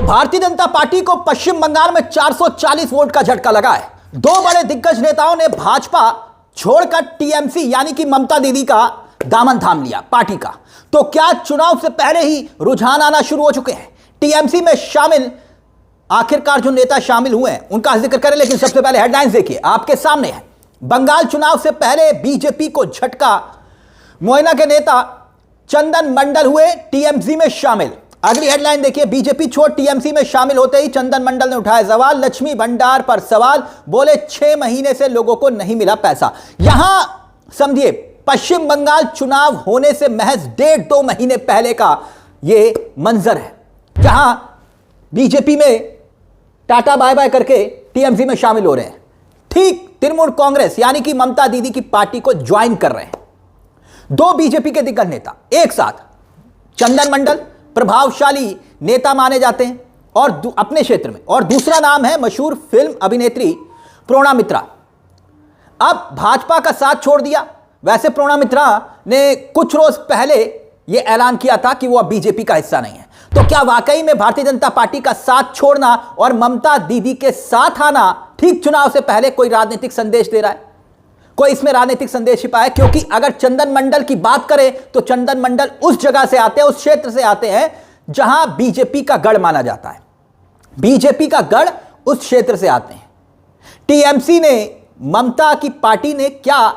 Bharatiya Janata party को पश्चिम बंगाल में 440 vote का झटका लगा है। दो बड़े दिग्गज नेताओं ने भाजपा छोड़कर टीएमसी यानी कि ममता दीदी का दामन थाम लिया पार्टी का। तो क्या चुनाव से पहले ही रुझान आना शुरू हो चुके हैं? टीएमसी में शामिल आखिरकार जो नेता शामिल हुए हैं उनका जिक्र करें, लेकिन सबसे पहले हेडलाइंस देखिए, आपके सामने है। बंगाल चुनाव से पहले बीजेपी को झटका, मोइना के नेता चंदन मंडल हुए टीएमसी में शामिल। अगली हेडलाइन देखिए, बीजेपी छोड़ टीएमसी में शामिल होते ही चंदन मंडल ने उठाया सवाल, लक्ष्मी भंडार पर सवाल, बोले 6 महीने से लोगों को नहीं मिला पैसा। यहां समझिए, पश्चिम बंगाल चुनाव होने से महज 1.5-2 महीने पहले का यह मंजर है, जहां बीजेपी में टाटा बाय बाय करके टीएमसी में शामिल हो रहे हैं। ठीक तृणमूल कांग्रेस यानी कि ममता दीदी की पार्टी को ज्वाइन कर रहे हैं दो बीजेपी के दिग्गज नेता एक साथ। चंदन मंडल प्रभावशाली नेता माने जाते हैं और अपने क्षेत्र में, और दूसरा नाम है मशहूर फिल्म अभिनेत्री प्रोणा मित्रा। अब भाजपा का साथ छोड़ दिया। वैसे प्रोणा मित्रा ने कुछ रोज पहले यह ऐलान किया था कि वो अब बीजेपी का हिस्सा नहीं है। तो क्या वाकई में भारतीय जनता पार्टी का साथ छोड़ना और ममता दीदी के साथ आना ठीक चुनाव से पहले कोई राजनीतिक संदेश दे रहा है? कोई इसमें राजनीतिक संदेश छिपा है? क्योंकि अगर चंदन मंडल की बात करें तो चंदन मंडल उस जगह से आते हैं, उस क्षेत्र से आते हैं जहां बीजेपी का गढ़ माना जाता है। बीजेपी का गढ़ उस क्षेत्र से आते हैं। टीएमसी ने, ममता की पार्टी ने क्या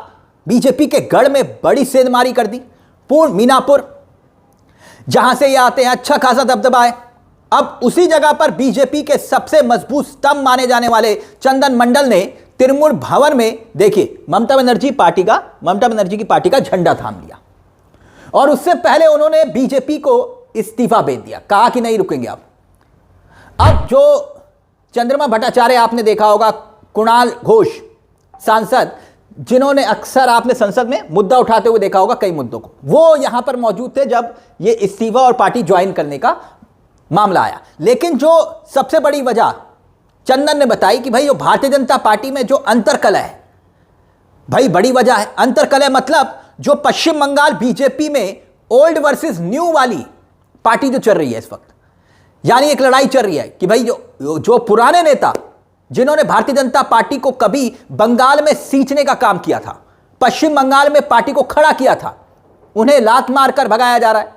बीजेपी के गढ़ में बड़ी सेंधमारी कर दी? पूर्ण मीनापुर जहां से ये आते हैं, अच्छा खासा दबदबा है। अब उसी जगह पर बीजेपी के सबसे मजबूत स्तंभ माने जाने वाले चंदन मंडल ने तृणमूल भवन में, देखिए, ममता बनर्जी की पार्टी का झंडा थाम लिया। और उससे पहले उन्होंने बीजेपी को इस्तीफा भेज दिया, कहा कि नहीं रुकेंगे अब जो चंद्रमा भट्टाचार्य आपने देखा होगा, कुणाल घोष सांसद, जिन्होंने अक्सर आपने संसद में मुद्दा उठाते हुए देखा होगा कई मुद्दों को, वो यहां पर मौजूद थे जब ये इस्तीफा और पार्टी ज्वाइन करने का मामला आया। लेकिन जो सबसे बड़ी वजह चंदन ने बताई कि भाई, जो भारतीय जनता पार्टी में जो अंतर्कलह है, भाई बड़ी वजह है। अंतर्कलह मतलब जो पश्चिम बंगाल बीजेपी में ओल्ड वर्सेस न्यू वाली पार्टी जो चल रही है इस वक्त, यानी एक लड़ाई चल रही है कि भाई जो पुराने नेता जिन्होंने भारतीय जनता पार्टी को कभी बंगाल में सींचने का काम किया था, पश्चिम बंगाल में पार्टी को खड़ा किया था, उन्हें लात मारकर भगाया जा रहा है।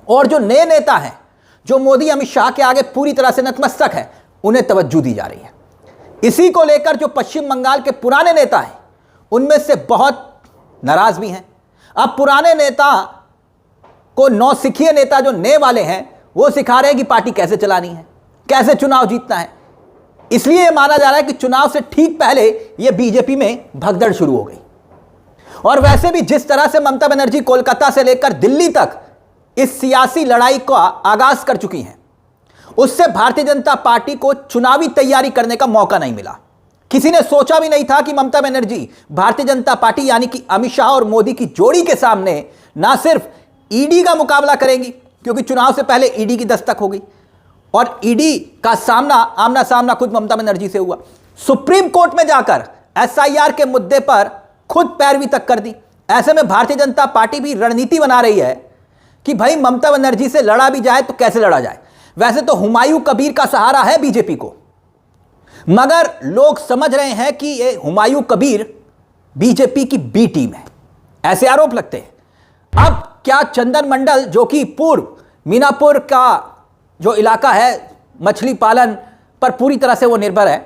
और जो नए नेता हैं, जो मोदी अमित शाह के आगे पूरी तरह से नतमस्तक है, उन्हें तवज्जो दी जा रही है। इसी को लेकर जो पश्चिम बंगाल के पुराने नेता हैं, उनमें से बहुत नाराज भी हैं। अब पुराने नेता को नौसिखिए नेता जो नए वाले हैं, वो सिखा रहे हैं कि पार्टी कैसे चलानी है, कैसे चुनाव जीतना है। इसलिए यह माना जा रहा है कि चुनाव से ठीक पहले यह बीजेपी में भगदड़ शुरू हो गई। और वैसे भी जिस तरह से ममता बनर्जी कोलकाता से लेकर दिल्ली तक इस सियासी लड़ाई का आगाज कर चुकी हैं, उससे भारतीय जनता पार्टी को चुनावी तैयारी करने का मौका नहीं मिला। किसी ने सोचा भी नहीं था कि ममता बनर्जी भारतीय जनता पार्टी यानी कि अमित शाह और मोदी की जोड़ी के सामने ना सिर्फ ईडी का मुकाबला करेंगी, क्योंकि चुनाव से पहले ईडी की दस्तक हो गई, और ईडी का आमना सामना खुद ममता बनर्जी से हुआ। सुप्रीम कोर्ट में जाकर एसआईआर के मुद्दे पर खुद पैरवी तक कर दी। ऐसे में भारतीय जनता पार्टी भी रणनीति बना रही है कि भाई ममता बनर्जी से लड़ा भी जाए तो कैसे लड़ा जाए। वैसे तो हुमायूं कबीर का सहारा है बीजेपी को, मगर लोग समझ रहे हैं कि ये हुमायूं कबीर बीजेपी की बी टीम है, ऐसे आरोप लगते हैं। अब क्या चंदन मंडल, जो कि पूर्व मीनापुर का जो इलाका है मछली पालन पर पूरी तरह से वो निर्भर है,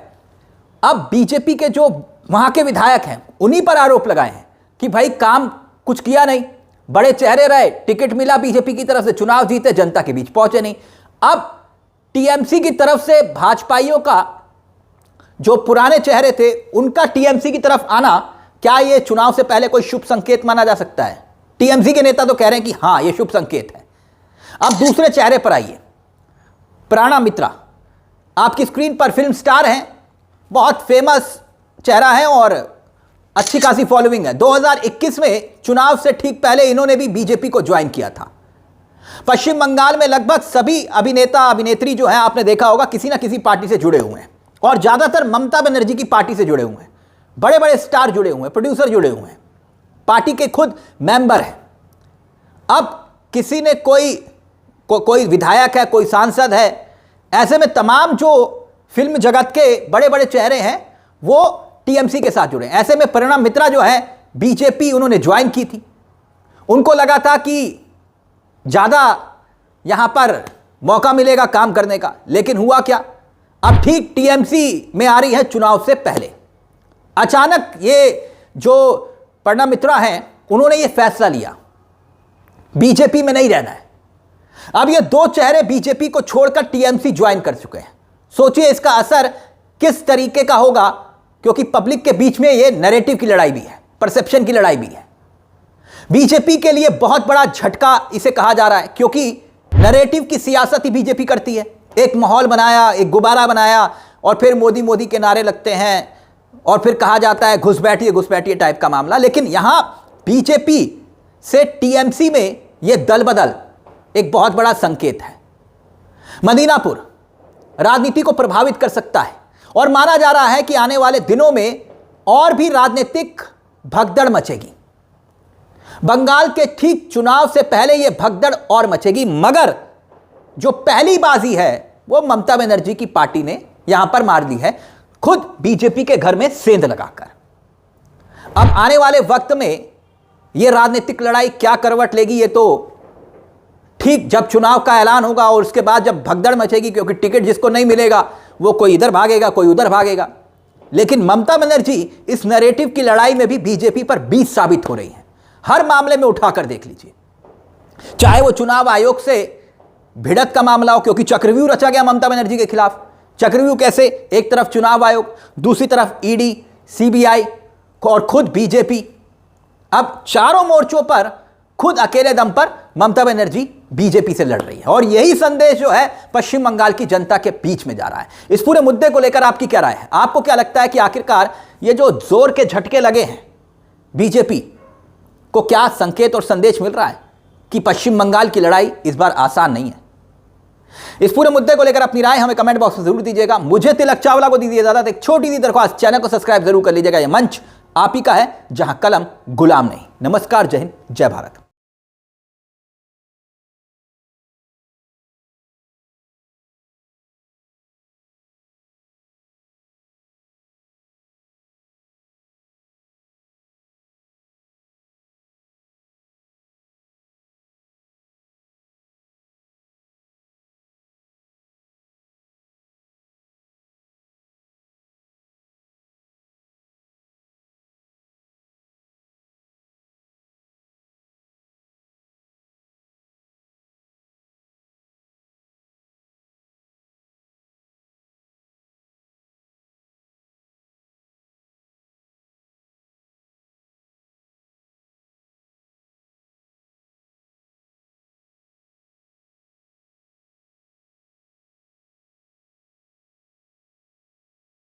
अब बीजेपी के जो वहां के विधायक हैं उन्हीं पर आरोप लगाए हैं कि भाई काम कुछ किया नहीं, बड़े चेहरे रहे, टिकट मिला बीजेपी की तरफ से, चुनाव जीते, जनता के बीच पहुंचे नहीं। अब टीएमसी की तरफ से भाजपाइयों का जो पुराने चेहरे थे, उनका टीएमसी की तरफ आना, क्या यह चुनाव से पहले कोई शुभ संकेत माना जा सकता है? टीएमसी के नेता तो कह रहे हैं कि हां, यह शुभ संकेत है। अब दूसरे चेहरे पर आइए, प्रोणा मित्रा आपकी स्क्रीन पर फिल्म स्टार हैं, बहुत फेमस चेहरा है और अच्छी खासी फॉलोइंग है। 2021 में चुनाव से ठीक पहले इन्होंने भी बीजेपी को ज्वाइन किया था। पश्चिम बंगाल में लगभग सभी अभिनेता अभिनेत्री जो हैं, आपने देखा होगा, किसी ना किसी पार्टी से जुड़े हुए हैं, और ज्यादातर ममता बनर्जी की पार्टी से जुड़े हुए हैं। बड़े बड़े स्टार जुड़े हुए हैं, प्रोड्यूसर जुड़े हुए हैं, पार्टी के खुद मेंबर हैं। अब किसी ने कोई विधायक है, कोई सांसद है, ऐसे में तमाम जो फिल्म जगत के बड़े बड़े चेहरे हैं वो टीएमसी के साथ जुड़े। ऐसे में प्रेरणा मित्रा जो है बीजेपी उन्होंने ज्वाइन की थी। उनको लगा था कि ज़्यादा यहां पर मौका मिलेगा काम करने का, लेकिन हुआ क्या, अब ठीक टीएमसी में आ रही है चुनाव से पहले। अचानक ये जो प्रेरणा मित्रा हैं उन्होंने ये फैसला लिया बीजेपी में नहीं रहना है। अब ये दो चेहरे बीजेपी को छोड़कर टीएमसी ज्वाइन कर चुके हैं। सोचिए इसका असर किस तरीके का होगा, क्योंकि पब्लिक के बीच में ये नैरेटिव की लड़ाई भी है, परसेप्शन की लड़ाई भी है। बीजेपी के लिए बहुत बड़ा झटका इसे कहा जा रहा है, क्योंकि नैरेटिव की सियासत ही बीजेपी करती है। एक माहौल बनाया, एक गुब्बारा बनाया और फिर मोदी मोदी के नारे लगते हैं और फिर कहा जाता है घुसपैठिए टाइप का मामला। लेकिन यहां बीजेपी से टीएमसी में यह दल बदल एक बहुत बड़ा संकेत है। मदीनापुर राजनीति को प्रभावित कर सकता है और माना जा रहा है कि आने वाले दिनों में और भी राजनीतिक भगदड़ मचेगी। बंगाल के ठीक चुनाव से पहले यह भगदड़ और मचेगी, मगर जो पहली बाजी है वो ममता बनर्जी की पार्टी ने यहां पर मार दी है, खुद बीजेपी के घर में सेंध लगाकर। अब आने वाले वक्त में यह राजनीतिक लड़ाई क्या करवट लेगी, ये तो ठीक जब चुनाव का ऐलान होगा और उसके बाद जब भगदड़ मचेगी, क्योंकि टिकट जिसको नहीं मिलेगा वो कोई इधर भागेगा, कोई उधर भागेगा। लेकिन ममता बनर्जी इस नैरेटिव की लड़ाई में भी बीजेपी पर बीज साबित हो रही है। हर मामले में उठाकर देख लीजिए, चाहे वो चुनाव आयोग से भिड़त का मामला हो, क्योंकि चक्रव्यूह रचा गया ममता बनर्जी के खिलाफ। चक्रव्यूह कैसे, एक तरफ चुनाव आयोग, दूसरी तरफ ईडी, सीबीआई और खुद बीजेपी। अब चारों मोर्चों पर खुद अकेले दम पर ममता बनर्जी बीजेपी से लड़ रही है, और यही संदेश जो है पश्चिम बंगाल की जनता के बीच में जा रहा है। इस पूरे मुद्दे को लेकर आपकी क्या राय है? आपको क्या लगता है कि आखिरकार ये जो जोर के झटके लगे हैं बीजेपी को, क्या संकेत और संदेश मिल रहा है कि पश्चिम बंगाल की लड़ाई इस बार आसान नहीं है? इस पूरे मुद्दे को लेकर अपनी राय हमें कमेंट बॉक्स में जरूर दीजिएगा। मुझे तिलक चावला को दीजिए इजाजत। एक छोटी सी दरख्वास्त, चैनल को सब्सक्राइब जरूर कर लीजिएगा। यह मंच आप ही का है जहां कलम गुलाम नहीं। नमस्कार, जय हिंद, जय भारत।